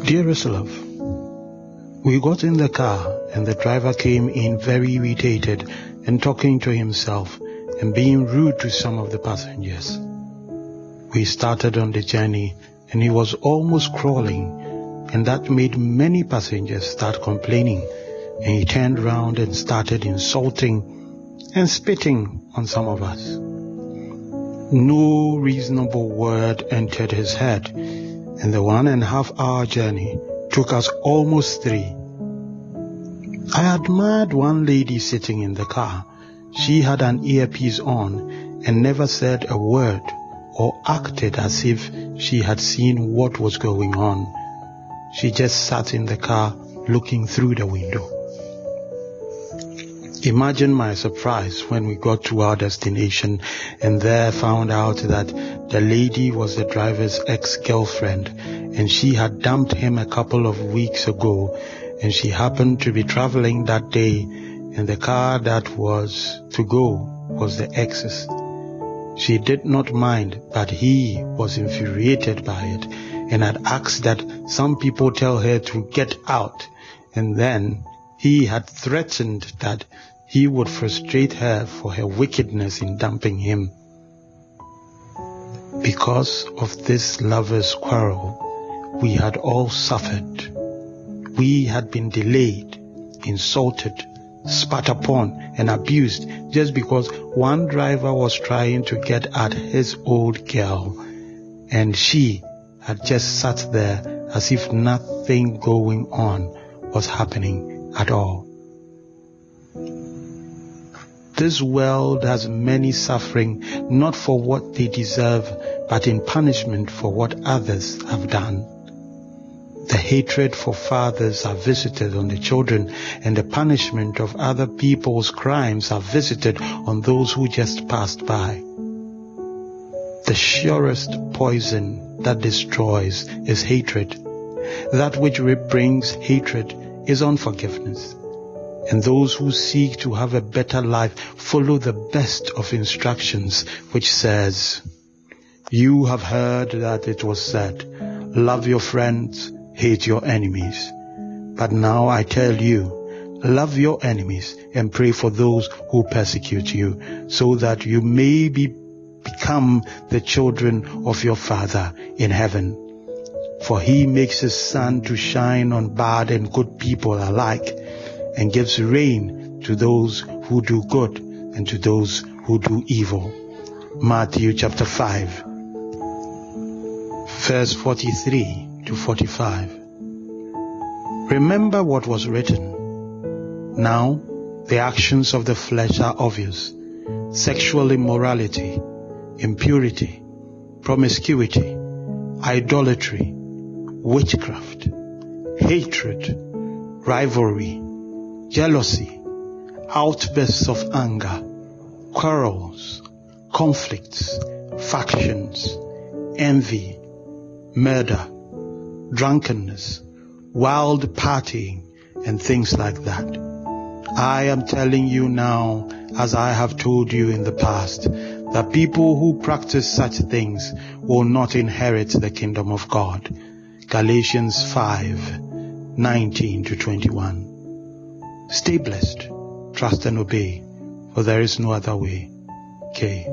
Dearest love, we got in the car and the driver came in very irritated and talking to himself and being rude to some of the passengers. We started on the journey and he was almost crawling, and that made many passengers start complaining, and he turned round and started insulting and spitting on some of us. No reasonable word entered his head, and the 1.5 hour journey took us almost 3. I admired one lady sitting in the car. She had an earpiece on and never said a word or acted as if she had seen what was going on. She just sat in the car looking through the window. Imagine my surprise when we got to our destination and there found out that the lady was the driver's ex-girlfriend, and she had dumped him a couple of weeks ago, and she happened to be traveling that day, and the car that was to go was the ex's. She did not mind, but he was infuriated by it and had asked that some people tell her to get out, and then he had threatened that he would frustrate her for her wickedness in dumping him. Because of this lovers' quarrel, we had all suffered. We had been delayed, insulted, spat upon and abused just because one driver was trying to get at his old girl, and she had just sat there as if nothing going on was happening at all. This world has many suffering, not for what they deserve, but in punishment for what others have done. The hatred for fathers are visited on the children, and the punishment of other people's crimes are visited on those who just passed by. The surest poison that destroys is hatred. That which brings hatred is unforgiveness. And those who seek to have a better life follow the best of instructions, which says, "You have heard that it was said, love your friends, hate your enemies. But now I tell you, love your enemies and pray for those who persecute you, so that you may become the children of your Father in heaven. For he makes his sun to shine on bad and good people alike, and gives rain to those who do good and to those who do evil." Matthew chapter 5, verse 43 to 45. Remember what was written. Now, the actions of the flesh are obvious: sexual immorality, impurity, promiscuity, idolatry, witchcraft, hatred, rivalry, jealousy, outbursts of anger, quarrels, conflicts, factions, envy, murder, drunkenness, wild partying, and things like that. I am telling you now, as I have told you in the past, that people who practice such things will not inherit the kingdom of God. Galatians 5:19 to 21. Stay blessed, trust and obey, for there is no other way. K.